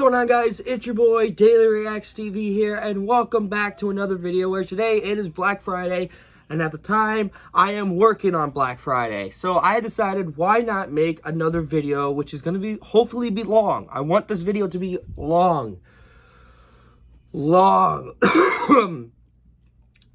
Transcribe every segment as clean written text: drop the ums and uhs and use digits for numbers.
going on, guys? It's your boy Daily Reacts TV here, and welcome back to another video where today it is Black Friday, and at the time I am working on Black Friday. So I decided, why not make another video which is going to hopefully be long. I want this video to be long.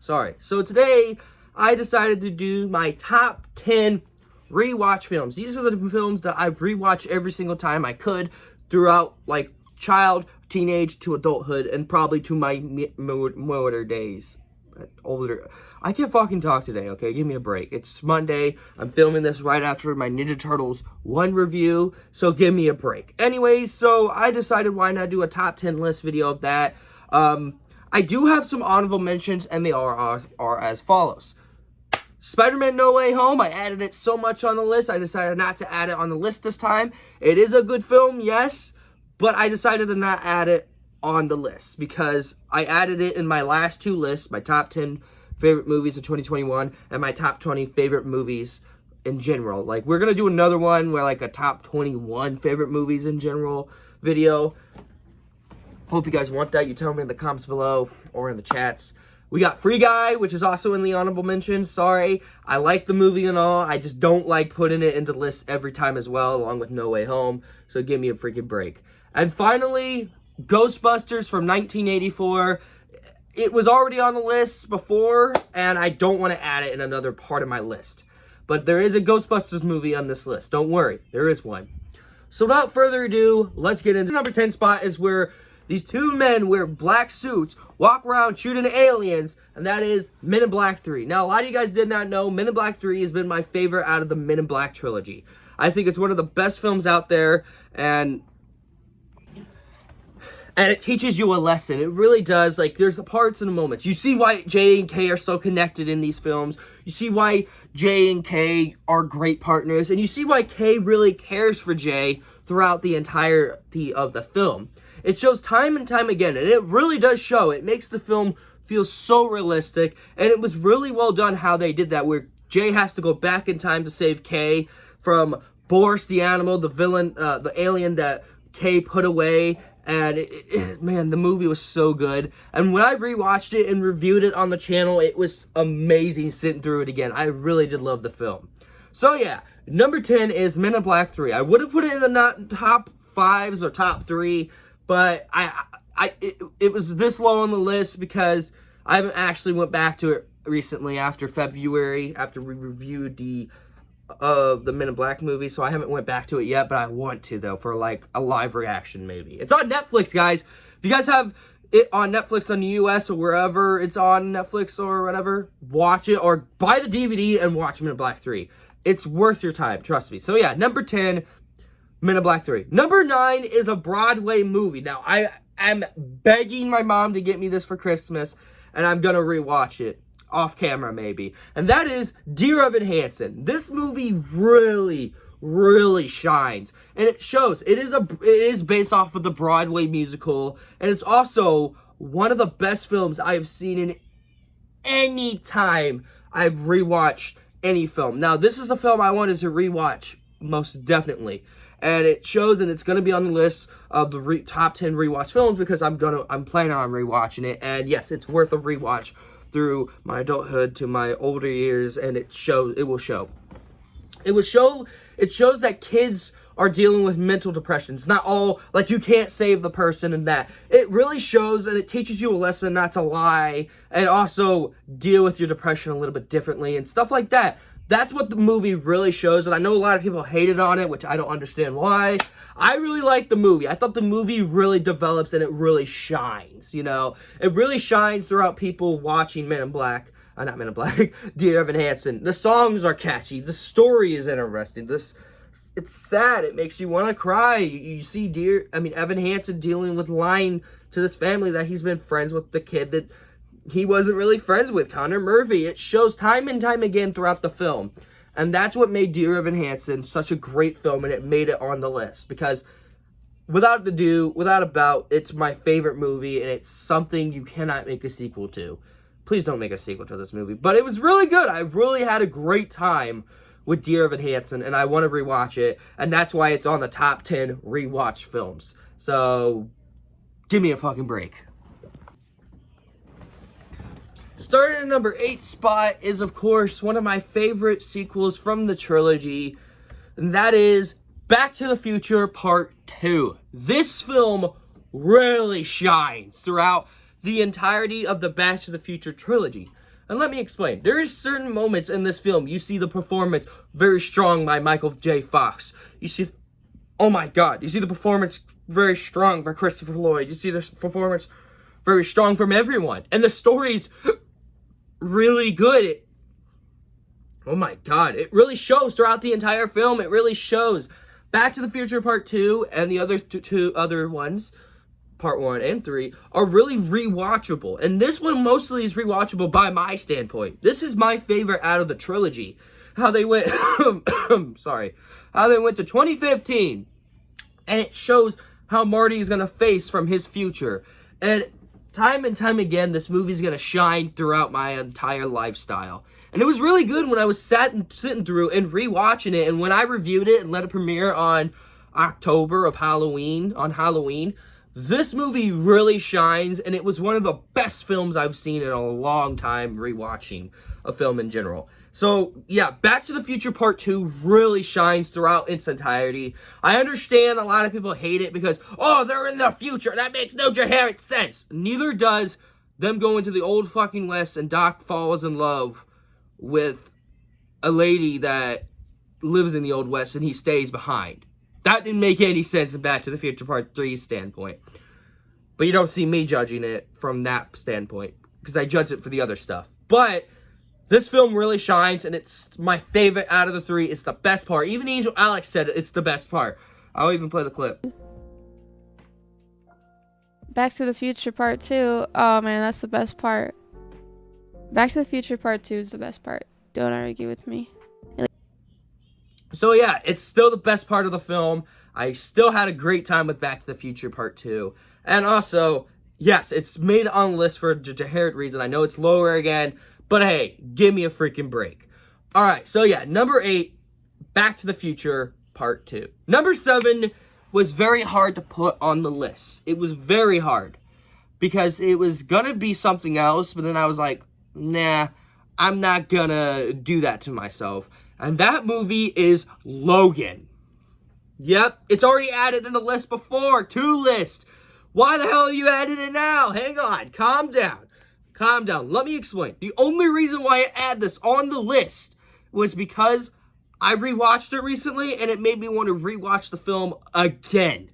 Sorry. So today I decided to do my top 10 rewatch films. These are the films that I've rewatched every single time I could throughout, like, child, teenage, to adulthood, and probably to my older days. I can't fucking talk today, okay? Give me a break. It's Monday. I'm filming this right after my Ninja Turtles 1 review, so give me a break. Anyways, so I decided, why not do a top 10 list video of that. I do have some honorable mentions, and they are as follows. SpiderMan No Way Home, I added it so much on the list, I decided not to add it on the list this time. It is a good film, yes, but I decided to not add it on the list because I added it in my last two lists, my top 10 favorite movies of 2021 and my top 20 favorite movies in general. Like, we're going to do another one where, like, a top 21 favorite movies in general video. Hope you guys want that. You tell me in the comments below or in the chats. We got Free Guy, which is also in the honorable mentions. Sorry, I like the movie and all. I just don't like putting it into lists every time as well, along with No Way Home. So give me a freaking break. And finally, Ghostbusters from 1984. It was already on the list before, and I don't want to add it in another part of my list. But there is a Ghostbusters movie on this list. Don't worry, there is one. So without further ado, let's get into the number 10 spot, is where these two men wear black suits, walk around shooting aliens, and that is Men in Black 3. Now, a lot of you guys did not know, Men in Black 3 has been my favorite out of the Men in Black trilogy. I think it's one of the best films out there, and it teaches you a lesson. It really does. Like, there's the parts and the moments. You see why Jay and Kay are so connected in these films. You see why Jay and Kay are great partners, and you see why Kay really cares for Jay throughout the entirety of the film. It shows time and time again, and it really does show. It makes the film feel so realistic, and it was really well done how they did that, where Jay has to go back in time to save Kay from Boris the animal, the villain, the alien that Kay put away. And man, the movie was so good. And when I rewatched it and reviewed it on the channel, it was amazing sitting through it again. I really did love the film. So yeah, number 10 is Men in Black 3. I would have put it in the top 5s or top 3, but it was this low on the list because I haven't actually went back to it recently after February, after we reviewed the Men in Black movie, so I haven't went back to it yet, but I want to, though, for, like, a live reaction, maybe. It's on Netflix, guys. If you guys have it on Netflix in the US or wherever it's on Netflix or whatever, watch it, or buy the DVD and watch Men in Black 3. It's worth your time, trust me. So, yeah, number 10, Men in Black 3. Number 9 is a Broadway movie. Now, I am begging my mom to get me this for Christmas, and I'm gonna rewatch it. Off camera, maybe. And that is Dear Evan Hansen. This movie really, really shines. And it shows. It is based off of the Broadway musical. And it's also one of the best films I have seen in any time I've rewatched any film. Now, this is the film I wanted to rewatch, most definitely. And it shows, and it's going to be on the list of the top 10 rewatch films because I'm planning on rewatching it. And yes, it's worth a rewatch through my adulthood to my older years, and it shows that kids are dealing with mental depression. It's not all like you can't save the person and that. It really shows, and it teaches you a lesson not to lie and also deal with your depression a little bit differently and stuff like that. That's what the movie really shows, and I know a lot of people hated on it, which I don't understand why. I really liked the movie. I thought the movie really develops and it really shines, you know? It really shines throughout people watching Men in Black. Not Men in Black, Dear Evan Hansen. The songs are catchy. The story is interesting. It's sad. It makes you want to cry. You see Evan Hansen dealing with lying to this family that he's been friends with the kid that he wasn't really friends with, Connor Murphy. It shows time and time again throughout the film. And that's what made Dear Evan Hansen such a great film, and it made it on the list. Because without a doubt, it's my favorite movie, and it's something you cannot make a sequel to. Please don't make a sequel to this movie. But it was really good. I really had a great time with Dear Evan Hansen, and I want to rewatch it. And that's why it's on the top 10 rewatch films. So Give me a fucking break. Starting at number 8 spot is, of course, one of my favorite sequels from the trilogy, and that is Back to the Future Part 2. This film really shines throughout the entirety of the Back to the Future trilogy. And let me explain. There is certain moments in this film, you see the performance very strong by Michael J. Fox. You see, oh my god, you see the performance very strong by Christopher Lloyd. You see the performance very strong from everyone. And the story's really good. Oh my god, it really shows throughout the entire film. It really shows. Back to the Future Part 2 and the other two other ones, Part 1 and 3, are really rewatchable. And this one mostly is rewatchable by my standpoint. This is my favorite out of the trilogy. How they went, how they went to 2015, and it shows how Marty is going to face from his future. And time again, this movie is going to shine throughout my entire lifestyle. And it was really good when I was sitting through and rewatching it. And when I reviewed it and let it premiere on October of Halloween, this movie really shines. And it was one of the best films I've seen in a long time rewatching a film in general. So, yeah, Back to the Future Part 2 really shines throughout its entirety. I understand a lot of people hate it because, oh, they're in the future. That makes no inherent sense. Neither does them going to the old fucking West and Doc falls in love with a lady that lives in the Old West and he stays behind. That didn't make any sense in Back to the Future Part 3's standpoint. But you don't see me judging it from that standpoint because I judge it for the other stuff. But this film really shines, and it's my favorite out of the 3. It's the best part. Even Angel Alex said it's the best part. I'll even play the clip. Back to the Future Part 2. Oh, man, that's the best part. Back to the Future Part 2 is the best part. Don't argue with me. So, yeah, it's still the best part of the film. I still had a great time with Back to the Future Part 2. And also, yes, it's made on the list for a inherent reason. I know it's lower again. But hey, give me a freaking break. Alright, so yeah, number 8, Back to the Future Part 2. Number 7 was very hard to put on the list. It was very hard. Because it was gonna be something else, but then I was like, nah, I'm not gonna do that to myself. And that movie is Logan. Yep, it's already added in the list before. 2 lists. Why the hell are you adding it now? Hang on, calm down. Calm down. Let me explain. The only reason why I add this on the list was because I rewatched it recently and it made me want to rewatch the film again.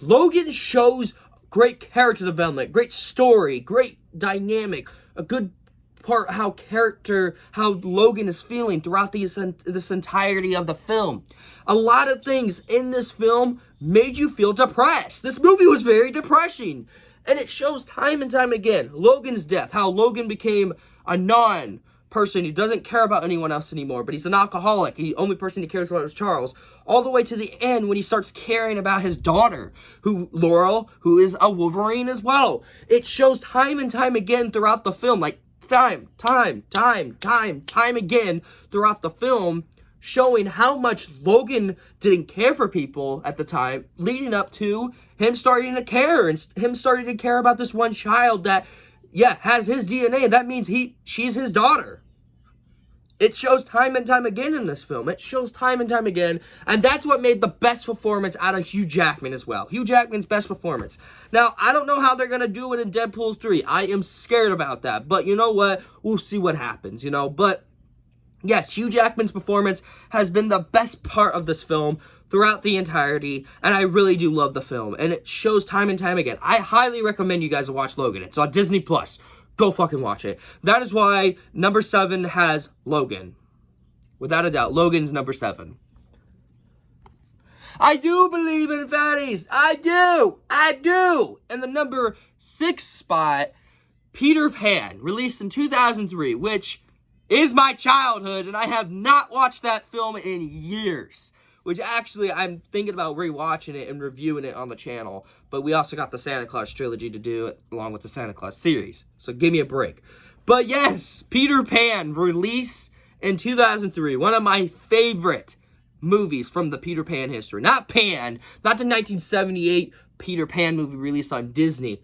Logan shows great character development, great story, great dynamic, a good part how Logan is feeling throughout this entirety of the film. A lot of things in this film made you feel depressed. This movie was very depressing. And it shows time and time again, Logan's death, how Logan became a non-person. He doesn't care about anyone else anymore, but he's an alcoholic. The only person he cares about is Charles. All the way to the end when he starts caring about his daughter, Laurel, who is a Wolverine as well. It shows time and time again throughout the film, like time again throughout the film, showing how much Logan didn't care for people at the time, leading up to him starting to care, and him starting to care about this one child that, yeah, has his DNA, and that means she's his daughter. It shows time and time again in this film. It shows time and time again, and that's what made the best performance out of Hugh Jackman as well. Hugh Jackman's best performance. Now, I don't know how they're going to do it in Deadpool 3. I am scared about that, but you know what? We'll see what happens, but yes, Hugh Jackman's performance has been the best part of this film throughout the entirety, and I really do love the film, and it shows time and time again. I highly recommend you guys to watch Logan. It's on Disney+. Go fucking watch it. That is why number 7 has Logan. Without a doubt, Logan's number 7. I do believe in fatties. I do. And the number 6 spot, Peter Pan, released in 2003, which is my childhood, and I have not watched that film in years. Which actually, I'm thinking about rewatching it and reviewing it on the channel. But we also got the Santa Claus trilogy to do it along with the Santa Claus series. So give me a break. But yes, Peter Pan, released in 2003. One of my favorite movies from the Peter Pan history. Not Pan, not the 1978 Peter Pan movie released on Disney.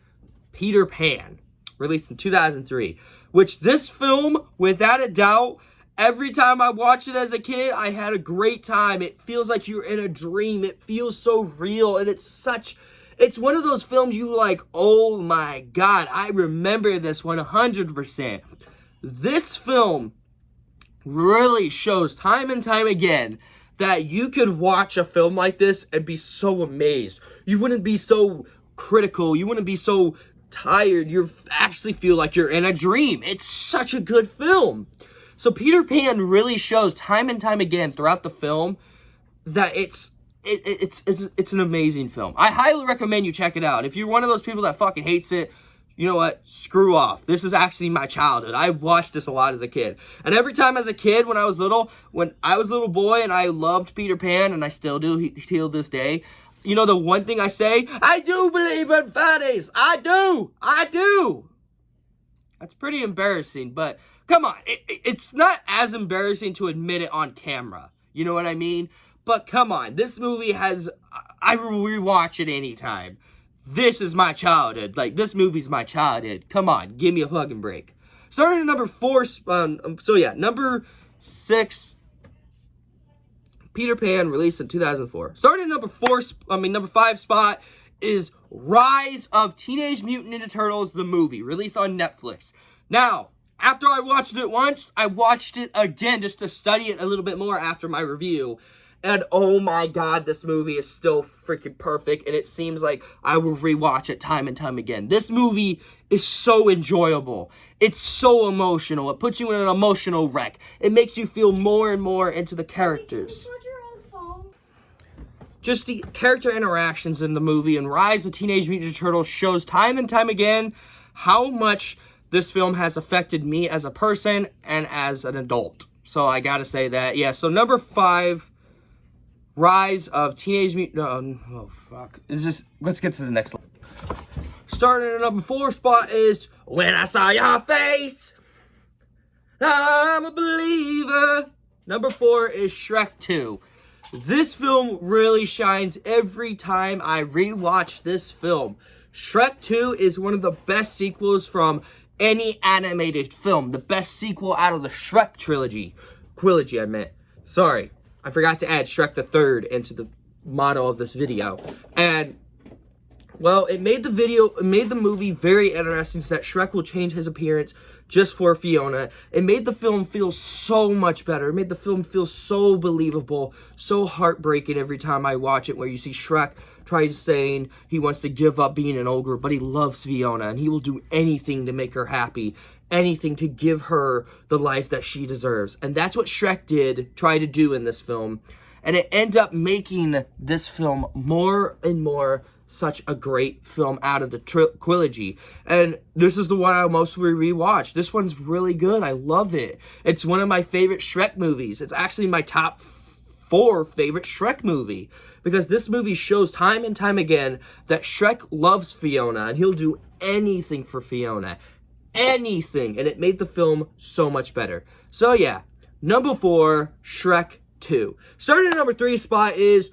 Peter Pan, released in 2003. Which this film, without a doubt, every time I watched it as a kid, I had a great time. It feels like you're in a dream. It feels so real. And it's one of those films you like, oh my God, I remember this 100%. This film really shows time and time again that you could watch a film like this and be so amazed. You wouldn't be so critical. You wouldn't be so tired. You actually feel like you're in a dream. It's such a good film. So Peter Pan really shows time and time again throughout the film that it's an amazing film. I highly recommend you check it out. If you're one of those people that fucking hates it, you know what? Screw off. This is actually my childhood. I watched this a lot as a kid. And every time as a kid, when I was a little boy and I loved Peter Pan, and I still do till this day, you know the one thing I say? I do believe in fairies. I do. That's pretty embarrassing, but come on. It's not as embarrassing to admit it on camera. You know what I mean? But come on. This movie I will rewatch it anytime. This is my childhood. Like, this movie's my childhood. Come on, give me a fucking break. Starting at number 4, number 6, Peter Pan, released in 2004. Starting at number 5 spot is Rise of Teenage Mutant Ninja Turtles, the movie, released on Netflix. Now, after I watched it once, I watched it again just to study it a little bit more after my review. And oh my God, this movie is still freaking perfect. And it seems like I will rewatch it time and time again. This movie is so enjoyable. It's so emotional. It puts you in an emotional wreck. It makes you feel more and more into the characters. Just the character interactions in the movie and Rise of Teenage Mutant Ninja Turtles shows time and time again how much this film has affected me as a person and as an adult. So I gotta say that. Yeah, so number 5... Rise of Teenage Mutant... Oh, fuck. Let's get to the next one. Starting at number 4 spot is When I Saw Your Face, I'm a Believer. Number 4 is Shrek II. This film really shines every time I rewatch this film. Shrek 2 is one of the best sequels from any animated film. The best sequel out of the Shrek trilogy. Quilogy, I meant. Sorry. I forgot to add Shrek III into the motto of this video. And, well, it made the movie very interesting so that Shrek will change his appearance just for Fiona. It made the film feel so much better. It made the film feel so believable, so heartbreaking every time I watch it, where you see Shrek saying he wants to give up being an ogre, but he loves Fiona, and he will do anything to make her happy. Anything to give her the life that she deserves. And that's what Shrek try to do in this film. And it ended up making this film more and more such a great film out of the trilogy. And this is the one I mostly rewatched. This one's really good. I love it. It's one of my favorite Shrek movies. It's actually my top 4 favorite Shrek movie. Because this movie shows time and time again that Shrek loves Fiona. And he'll do anything for Fiona. Anything, and it made the film so much better. So yeah, number 4, Shrek 2. Starting at number 3 spot is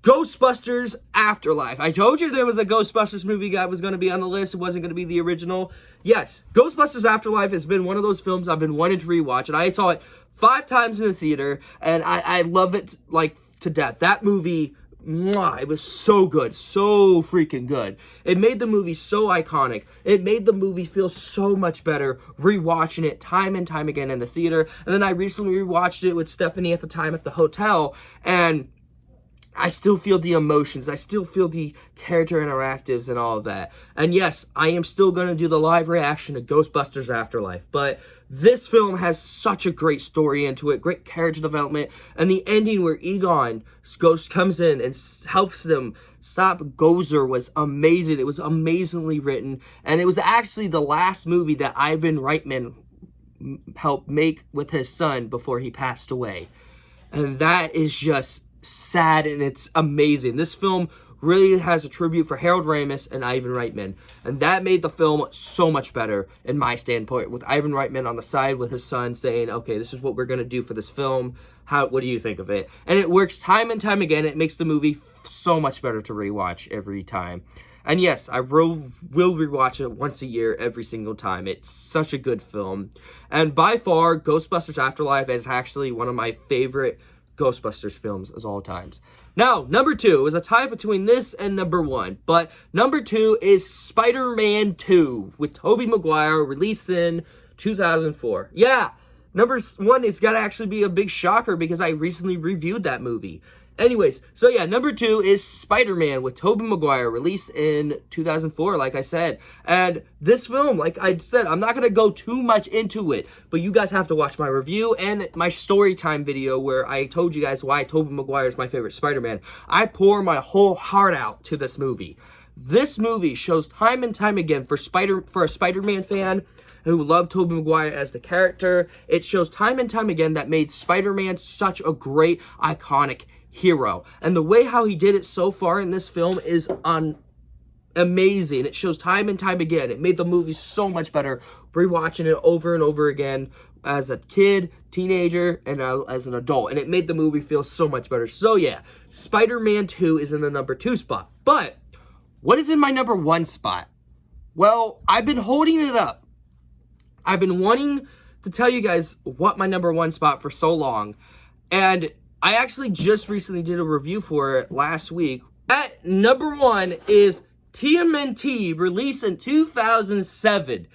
Ghostbusters Afterlife. I told you there was a Ghostbusters movie that was going to be on the list. It wasn't going to be the original. Yes, Ghostbusters Afterlife has been one of those films I've been wanting to rewatch, and I saw it 5 times in the theater, and I love it like to death. That movie, it was so good, so freaking good. It made the movie so iconic. It made the movie feel so much better rewatching it time and time again in the theater. And then I recently rewatched it with Stephanie at the time at the hotel, and I still feel the emotions. I still feel the character interactives and all of that. And yes, I am still going to do the live reaction to Ghostbusters Afterlife, but this film has such a great story into it, great character development, and the ending where Egon's ghost comes in and helps them stop Gozer was amazing. It was amazingly written, and it was actually the last movie that Ivan Reitman helped make with his son before he passed away. And that is just sad, and it's amazing. This film really has a tribute for Harold Ramis and Ivan Reitman. And that made the film so much better in my standpoint, with Ivan Reitman on the side with his son saying, okay, this is what we're going to do for this film. What do you think of it? And it works time and time again. It makes the movie so much better to rewatch every time. And yes, I will rewatch it once a year every single time. It's such a good film. And by far, Ghostbusters Afterlife is actually one of my favorite Ghostbusters films of all times. Now, number 2 is a tie between this and number 1. But number 2 is SpiderMan 2 with Tobey Maguire, released in 2004. Yeah, number 1 is going to actually be a big shocker because I recently reviewed that movie. Anyways, so yeah, number 2 is Spider-Man with Tobey Maguire, released in 2004, like I said. And this film, like I said, I'm not going to go too much into it, but you guys have to watch my review and my story time video where I told you guys why Tobey Maguire is my favorite Spider-Man. I pour my whole heart out to this movie. This movie shows time and time again for a Spider-Man fan who loved Tobey Maguire as the character. It shows time and time again that made Spider-Man such a great, iconic hero. And the way how he did it so far in this film is amazing. It shows time and time again. It made the movie so much better, rewatching it over and over again as a kid, teenager, and now as an adult. And it made the movie feel so much better. So yeah, Spider-Man 2 is in the number 2 spot. But what is in my number 1 spot? Well, I've been holding it up. I've been wanting to tell you guys what my number 1 spot for so long. And I actually just recently did a review for it last week. At number 1 is TMNT, released in 2007.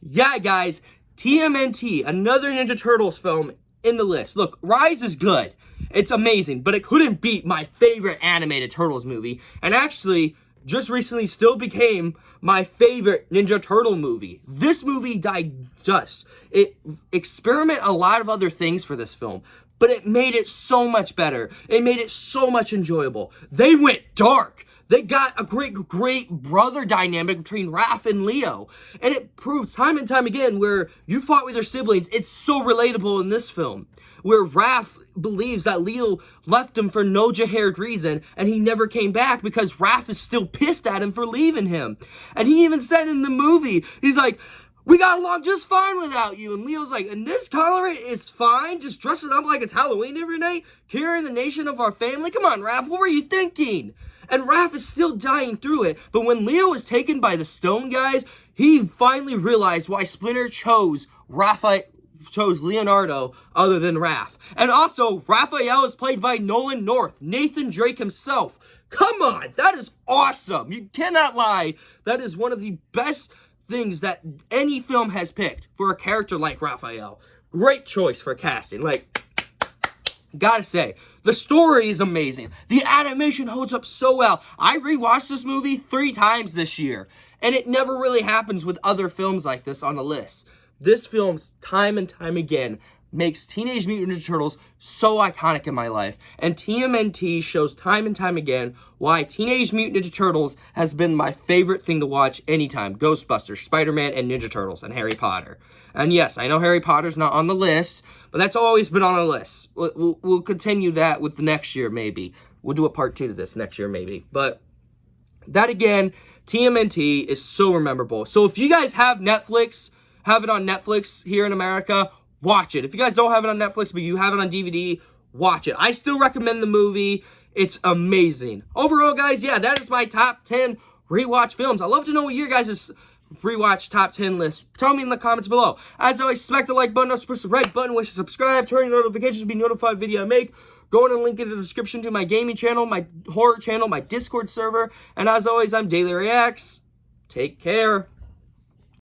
Yeah, guys, TMNT, another Ninja Turtles film in the list. Look, Rise is good. It's amazing, but it couldn't beat my favorite animated Turtles movie. And actually, just recently still became my favorite Ninja Turtle movie. This movie digests. It experimented a lot of other things for this film, but it made it so much better. It made it so much enjoyable. They went dark. They got a great brother dynamic between Raph and Leo. And it proves time and time again where you fought with your siblings. It's so relatable in this film, where Raph believes that Leo left him for no Jahared reason, and he never came back because Raph is still pissed at him for leaving him. And he even said in the movie, he's like, we got along just fine without you. And Leo's like, and this color is fine, just dressing up like it's Halloween every night, carrying the nation of our family. Come on, Raph, what were you thinking? And Raph is still dying through it. But when Leo was taken by the Stone guys, he finally realized why Splinter chose Leonardo other than Raph. And also, Raphael is played by Nolan North, Nathan Drake himself. Come on, that is awesome. You cannot lie. That is one of the best things that any film has picked for a character like Raphael. Great choice for casting. Like, gotta say, the story is amazing. The animation holds up so well. I rewatched this movie 3 times this year, and it never really happens with other films like this on the list. This film, time and time again, makes Teenage Mutant Ninja Turtles so iconic in my life. And TMNT shows time and time again why Teenage Mutant Ninja Turtles has been my favorite thing to watch anytime. Ghostbusters, Spider-Man, and Ninja Turtles, and Harry Potter. And yes, I know Harry Potter's not on the list, but that's always been on the list. We'll continue that with the next year, maybe. We'll do a part 2 to this next year, maybe. But that again, TMNT is so memorable. So if you guys have Netflix, have it on Netflix here in America, watch it. If you guys don't have it on Netflix, but you have it on DVD, watch it. I still recommend the movie. It's amazing. Overall, guys, yeah, that is my top 10 rewatch films. I'd love to know what your guys' rewatch top 10 list. Tell me in the comments below. As always, smack the like button, press the red button, wish to subscribe, turn your notifications to be notified video I make. Go in and link in the description to my gaming channel, my horror channel, my Discord server. And as always, I'm Daily Reacts. Take care.